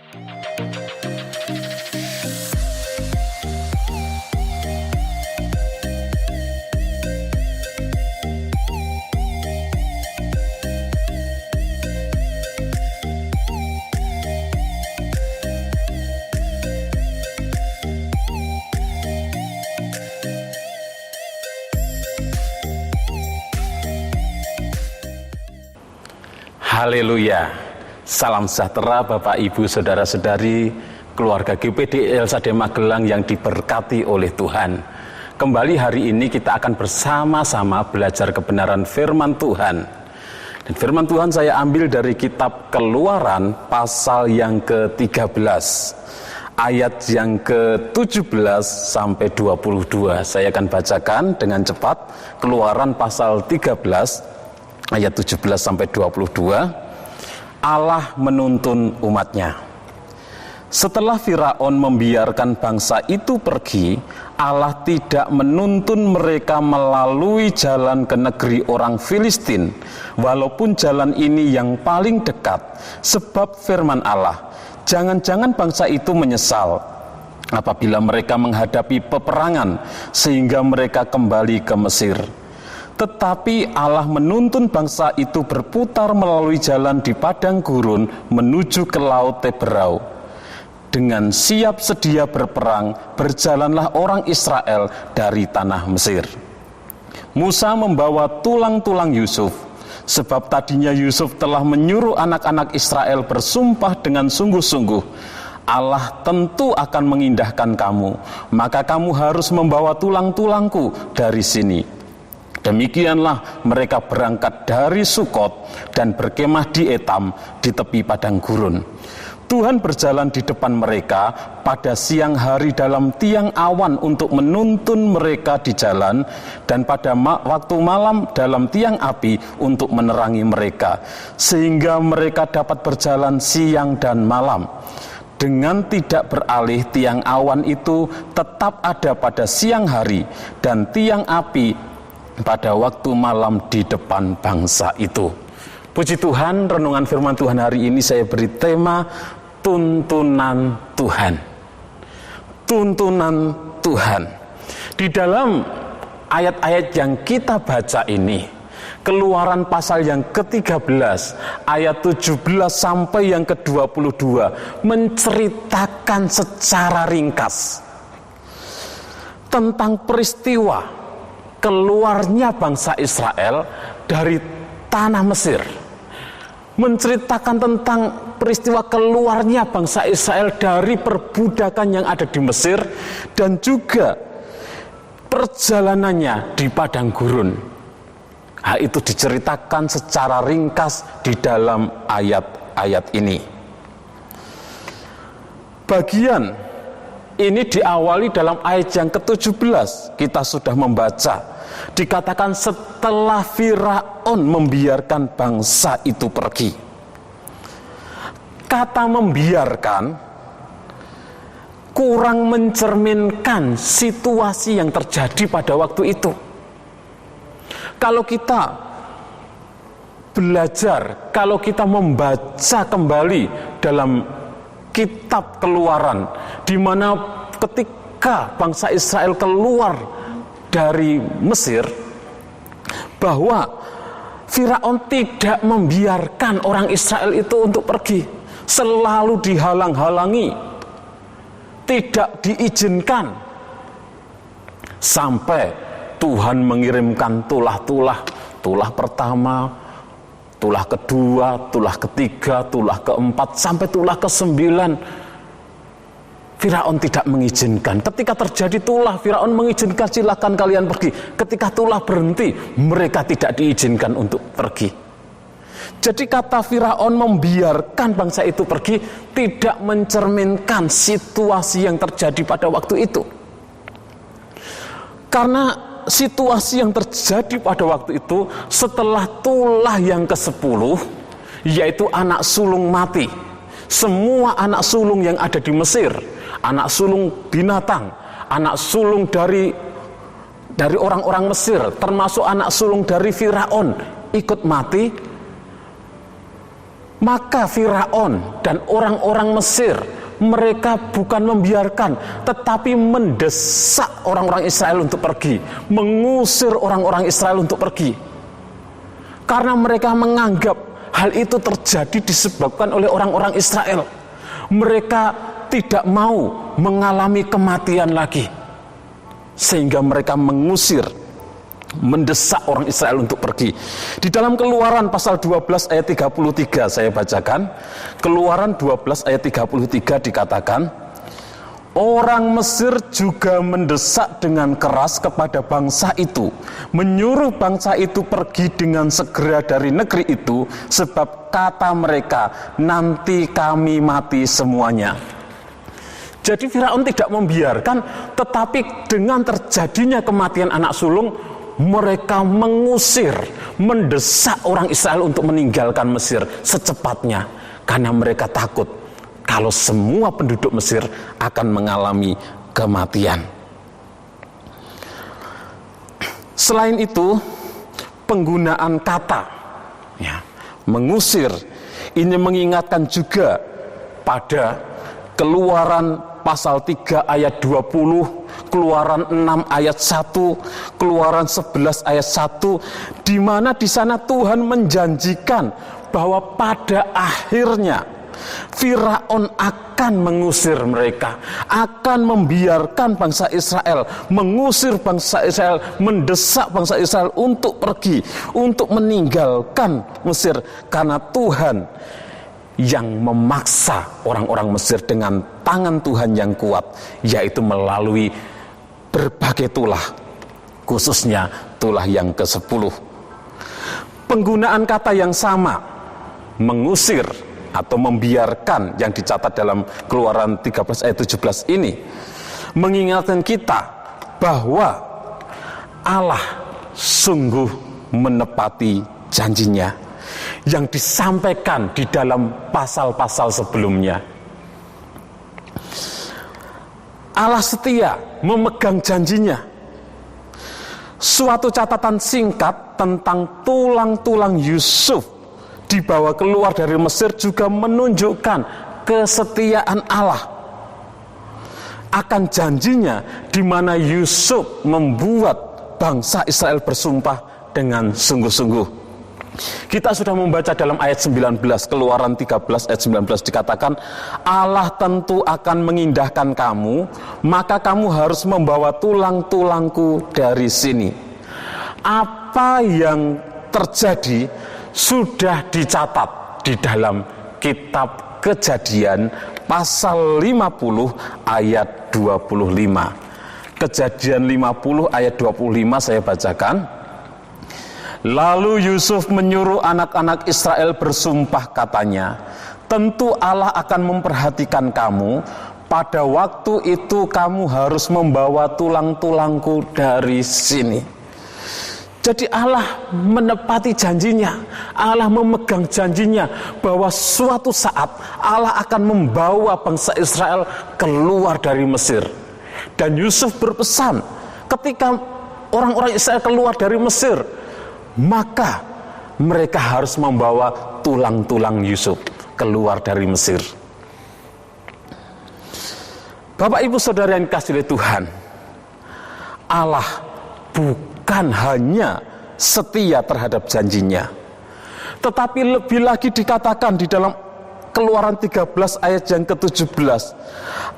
Haleluya. Salam sejahtera Bapak Ibu Saudara-saudari keluarga GPD LSAD Magelang yang diberkati oleh Tuhan. Kembali hari ini kita akan bersama-sama belajar kebenaran firman Tuhan. Dan firman Tuhan saya ambil dari kitab Keluaran pasal yang ke-13. Ayat yang ke-17 sampai 22. Saya akan bacakan dengan cepat. Keluaran pasal 13 ayat 17 sampai 22. Allah menuntun umatnya. Setelah Firaun membiarkan bangsa itu pergi, Allah tidak menuntun mereka melalui jalan ke negeri orang Filistin, walaupun jalan ini yang paling dekat, sebab firman Allah, jangan-jangan bangsa itu menyesal apabila mereka menghadapi peperangan sehingga mereka kembali ke Mesir. Tetapi Allah menuntun bangsa itu berputar melalui jalan di padang gurun menuju ke laut Teberau. Dengan siap sedia berperang, berjalanlah orang Israel dari tanah Mesir. Musa membawa tulang-tulang Yusuf, sebab tadinya Yusuf telah menyuruh anak-anak Israel bersumpah dengan sungguh-sungguh, Allah tentu akan mengindahkan kamu, maka kamu harus membawa tulang-tulangku dari sini. Demikianlah mereka berangkat dari Sukot dan berkemah di Etam di tepi padang gurun. Tuhan berjalan di depan mereka pada siang hari dalam tiang awan untuk menuntun mereka di jalan, dan pada waktu malam dalam tiang api untuk menerangi mereka, sehingga mereka dapat berjalan siang dan malam. Dengan tidak beralih, tiang awan itu tetap ada pada siang hari, dan tiang api pada waktu malam di depan bangsa itu. Puji Tuhan, renungan firman Tuhan hari ini saya beri tema tuntunan Tuhan. Tuntunan Tuhan. Di dalam ayat-ayat yang kita baca ini, Keluaran pasal yang ke-13 ayat 17 sampai yang ke-22 menceritakan secara ringkas tentang peristiwa keluarnya bangsa Israel dari tanah Mesir. Menceritakan tentang peristiwa keluarnya bangsa Israel dari perbudakan yang ada di Mesir, dan juga perjalanannya di padang gurun. Itu diceritakan secara ringkas di dalam ayat-ayat ini. Bagian ini diawali dalam ayat yang ke-17. Kita sudah membaca. Dikatakan setelah Firaun membiarkan bangsa itu pergi. Kata membiarkan kurang mencerminkan situasi yang terjadi pada waktu itu. Kalau kita belajar, kalau kita membaca kembali dalam kitab Keluaran, di mana ketika bangsa Israel keluar dari Mesir, bahwa Firaun tidak membiarkan orang Israel itu untuk pergi, selalu dihalang-halangi, tidak diizinkan, sampai Tuhan mengirimkan tulah-tulah, tulah pertama, tulah kedua, tulah ketiga, tulah keempat, sampai tulah ke-9. Firaun tidak mengizinkan. Ketika terjadi tulah, Firaun mengizinkan, silakan kalian pergi. Ketika tulah berhenti, mereka tidak diizinkan untuk pergi. Jadi kata Firaun membiarkan bangsa itu pergi tidak mencerminkan situasi yang terjadi pada waktu itu. Karena situasi yang terjadi pada waktu itu, setelah tulah yang ke-10, yaitu anak sulung mati. Semua anak sulung yang ada di Mesir, anak sulung binatang, anak sulung dari orang-orang Mesir, termasuk anak sulung dari Firaun, ikut mati. Maka Firaun dan orang-orang Mesir, mereka bukan membiarkan, tetapi mendesak orang-orang Israel untuk pergi, mengusir orang-orang Israel untuk pergi. Karena mereka menganggap hal itu terjadi disebabkan oleh orang-orang Israel. Mereka tidak mau mengalami kematian lagi, sehingga mereka mengusir, mendesak orang Israel untuk pergi. Di dalam Keluaran pasal 12 ayat 33 saya bacakan. Keluaran 12 ayat 33 dikatakan, orang Mesir juga mendesak dengan keras kepada bangsa itu, menyuruh bangsa itu pergi dengan segera dari negeri itu, sebab kata mereka, nanti kami mati semuanya. Jadi Firaun tidak membiarkan, tetapi dengan terjadinya kematian anak sulung, mereka mengusir, mendesak orang Israel untuk meninggalkan Mesir secepatnya, karena mereka takut kalau semua penduduk Mesir akan mengalami kematian. Selain itu, penggunaan kata mengusir ini mengingatkan juga pada Keluaran pasal 3 ayat 20, Keluaran 6 ayat 1, Keluaran 11 ayat 1, di mana di sana Tuhan menjanjikan bahwa pada akhirnya Firaun akan mengusir mereka, akan membiarkan bangsa Israel, mengusir bangsa Israel, mendesak bangsa Israel untuk pergi, untuk meninggalkan Mesir, karena Tuhan yang memaksa orang-orang Mesir dengan tangan Tuhan yang kuat, yaitu melalui berbagai tulah, khususnya tulah yang ke-10. Penggunaan kata yang sama, mengusir atau membiarkan, yang dicatat dalam Keluaran 13 ayat 17 ini, mengingatkan kita bahwa Allah sungguh menepati janjinya yang disampaikan di dalam pasal-pasal sebelumnya. Allah setia memegang janjinya. Suatu catatan singkat tentang tulang-tulang Yusuf dibawa keluar dari Mesir juga menunjukkan kesetiaan Allah akan janjinya, di mana Yusuf membuat bangsa Israel bersumpah dengan sungguh-sungguh. Kita sudah membaca dalam ayat 19, Keluaran 13 ayat 19 dikatakan, Allah tentu akan mengindahkan kamu, maka kamu harus membawa tulang-tulangku dari sini. Apa yang terjadi sudah dicatat di dalam kitab Kejadian pasal 50 ayat 25. Kejadian 50 ayat 25 saya bacakan. Lalu Yusuf menyuruh anak-anak Israel bersumpah, katanya, tentu Allah akan memperhatikan kamu. Pada waktu itu kamu harus membawa tulang-tulangku dari sini. Jadi Allah menepati janjinya, Allah memegang janjinya bahwa suatu saat Allah akan membawa bangsa Israel keluar dari Mesir. Dan Yusuf berpesan, ketika orang-orang Israel keluar dari Mesir, maka mereka harus membawa tulang-tulang Yusuf keluar dari Mesir. Bapak Ibu Saudara yang dikasihi Tuhan, Allah bukan hanya setia terhadap janjinya, tetapi lebih lagi dikatakan di dalam Keluaran 13 ayat yang ke-17,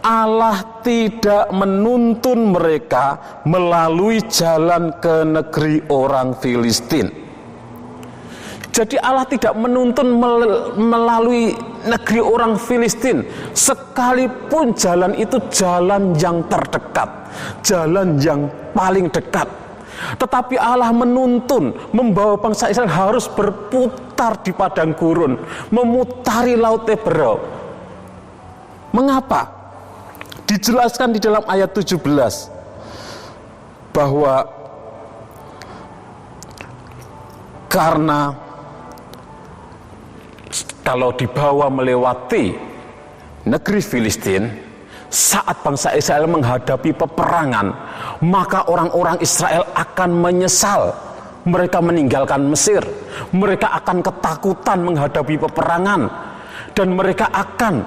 Allah tidak menuntun mereka melalui jalan ke negeri orang Filistin. Jadi Allah tidak menuntun melalui negeri orang Filistin, sekalipun jalan itu jalan yang terdekat, jalan yang paling dekat. Tetapi Allah menuntun, membawa bangsa Israel harus berputar di padang gurun, memutari laut Teberau. Mengapa? Dijelaskan di dalam ayat 17 bahwa karena kalau dibawa melewati negeri Filistin, saat bangsa Israel menghadapi peperangan, maka orang-orang Israel akan menyesal mereka meninggalkan Mesir. Mereka akan ketakutan menghadapi peperangan, dan mereka akan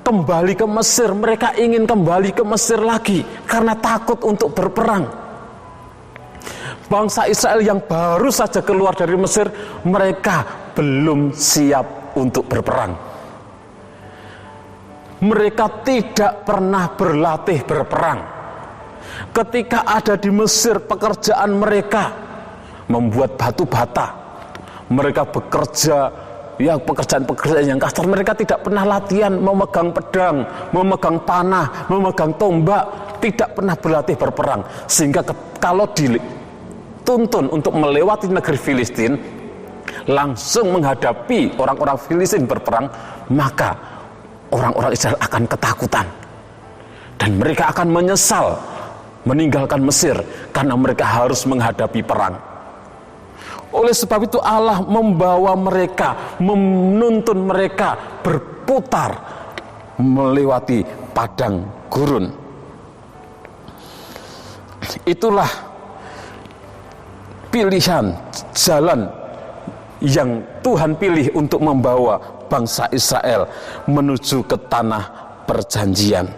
kembali ke Mesir. Mereka ingin kembali ke Mesir lagi karena takut untuk berperang. Bangsa Israel yang baru saja keluar dari Mesir, mereka belum siap untuk berperang. Mereka tidak pernah berlatih berperang. Ketika ada di Mesir, pekerjaan mereka membuat batu bata. Mereka bekerja, ya pekerjaan-pekerjaan yang kasar. Mereka tidak pernah latihan memegang pedang, memegang panah, memegang tombak. Tidak pernah berlatih berperang. Sehingga kalau dituntun untuk melewati negeri Filistin, langsung menghadapi orang-orang Filistin berperang, maka orang-orang Israel akan ketakutan. Dan mereka akan menyesal meninggalkan Mesir karena mereka harus menghadapi perang. Oleh sebab itu Allah membawa mereka, menuntun mereka berputar melewati padang gurun. Itulah pilihan jalan yang Tuhan pilih untuk membawa bangsa Israel menuju ke tanah perjanjian.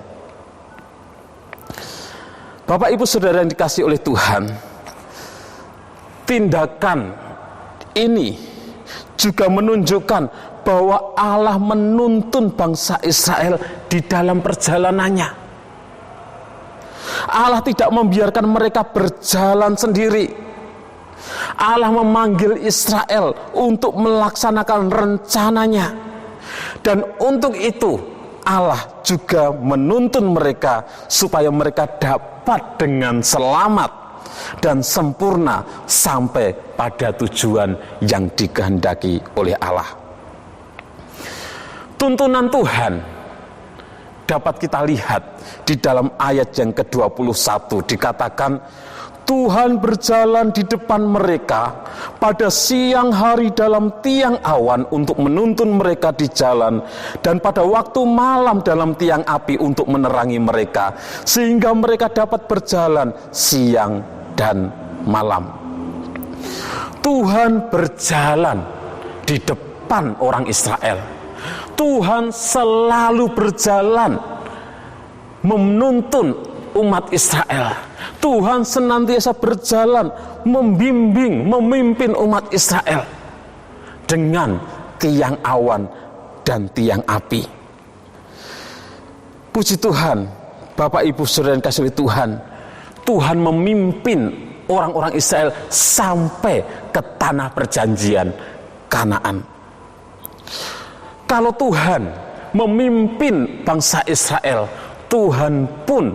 Bapak Ibu Saudara yang dikasihi oleh Tuhan, tindakan ini juga menunjukkan bahwa Allah menuntun bangsa Israel di dalam perjalanannya. Allah tidak membiarkan mereka berjalan sendiri. Allah memanggil Israel untuk melaksanakan rencananya. Dan untuk itu Allah juga menuntun mereka supaya mereka dapat dengan selamat dan sempurna sampai pada tujuan yang dikehendaki oleh Allah. Tuntunan Tuhan dapat kita lihat di dalam ayat yang ke-21, dikatakan Tuhan berjalan di depan mereka pada siang hari dalam tiang awan untuk menuntun mereka di jalan, dan pada waktu malam dalam tiang api untuk menerangi mereka, sehingga mereka dapat berjalan siang dan malam. Tuhan berjalan di depan orang Israel. Tuhan selalu berjalan menuntun umat Israel. Tuhan senantiasa berjalan membimbing, memimpin umat Israel dengan tiang awan dan tiang api. Puji Tuhan, Bapak Ibu Saudara yang kasih Tuhan, Tuhan memimpin orang-orang Israel sampai ke tanah perjanjian Kanaan. Kalau Tuhan memimpin bangsa Israel, Tuhan pun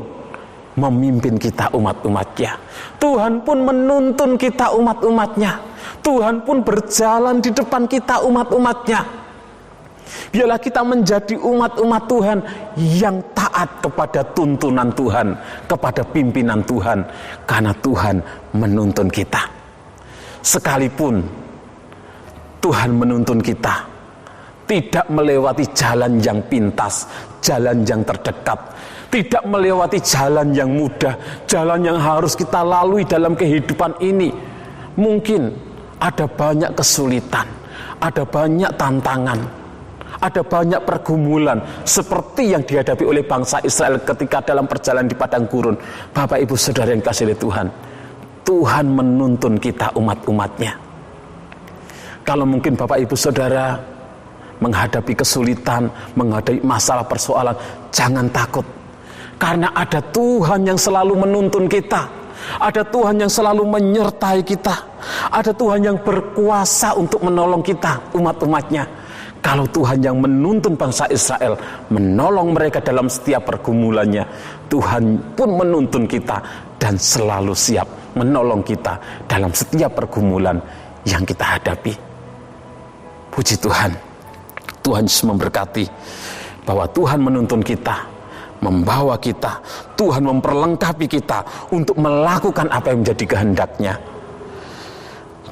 memimpin kita umat-umatnya. Tuhan pun menuntun kita umat-umatnya. Tuhan pun berjalan di depan kita umat-umatnya. Biarlah kita menjadi umat-umat Tuhan yang taat kepada tuntunan Tuhan, kepada pimpinan Tuhan, karena Tuhan menuntun kita. Sekalipun Tuhan menuntun kita tidak melewati jalan yang pintas, jalan yang terdekat, tidak melewati jalan yang mudah, jalan yang harus kita lalui dalam kehidupan ini. Mungkin ada banyak kesulitan, ada banyak tantangan, ada banyak pergumulan seperti yang dihadapi oleh bangsa Israel ketika dalam perjalanan di padang gurun. Bapak Ibu Saudara yang dikasihi Tuhan, Tuhan menuntun kita umat-umatnya. Kalau mungkin Bapak Ibu Saudara menghadapi kesulitan, menghadapi masalah persoalan, jangan takut. Karena ada Tuhan yang selalu menuntun kita. Ada Tuhan yang selalu menyertai kita. Ada Tuhan yang berkuasa untuk menolong kita, umat-umatnya. Kalau Tuhan yang menuntun bangsa Israel, menolong mereka dalam setiap pergumulannya, Tuhan pun menuntun kita dan selalu siap menolong kita dalam setiap pergumulan yang kita hadapi. Puji Tuhan. Tuhan Yesus memberkati bahwa Tuhan menuntun kita, membawa kita, Tuhan memperlengkapi kita untuk melakukan apa yang menjadi kehendak-Nya.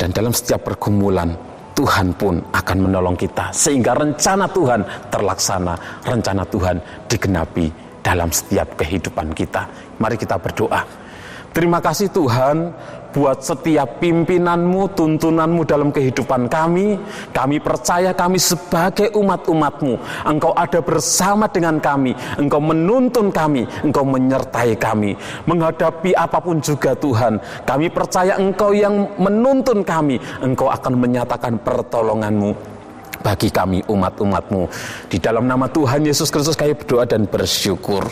Dan dalam setiap pergumulan, Tuhan pun akan menolong kita sehingga rencana Tuhan terlaksana, rencana Tuhan digenapi dalam setiap kehidupan kita. Mari kita berdoa. Terima kasih Tuhan, buat setiap pimpinanmu, tuntunanmu dalam kehidupan kami. Kami percaya kami sebagai umat-umatmu, Engkau ada bersama dengan kami, Engkau menuntun kami, Engkau menyertai kami. Menghadapi apapun juga Tuhan, kami percaya Engkau yang menuntun kami, Engkau akan menyatakan pertolongan-Mu bagi kami umat-umat-Mu. Di dalam nama Tuhan Yesus Kristus kami berdoa dan bersyukur.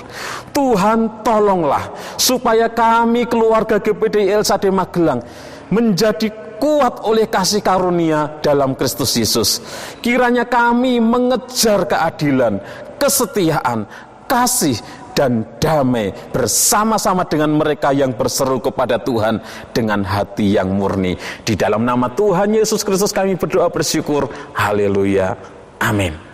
Tuhan, tolonglah supaya kami keluarga GPDI El Shaddai Magelang menjadi kuat oleh kasih karunia dalam Kristus Yesus. Kiranya kami mengejar keadilan, kesetiaan, kasih, dan damai bersama-sama dengan mereka yang berseru kepada Tuhan dengan hati yang murni. Di dalam nama Tuhan Yesus Kristus kami berdoa bersyukur. Haleluya. Amin.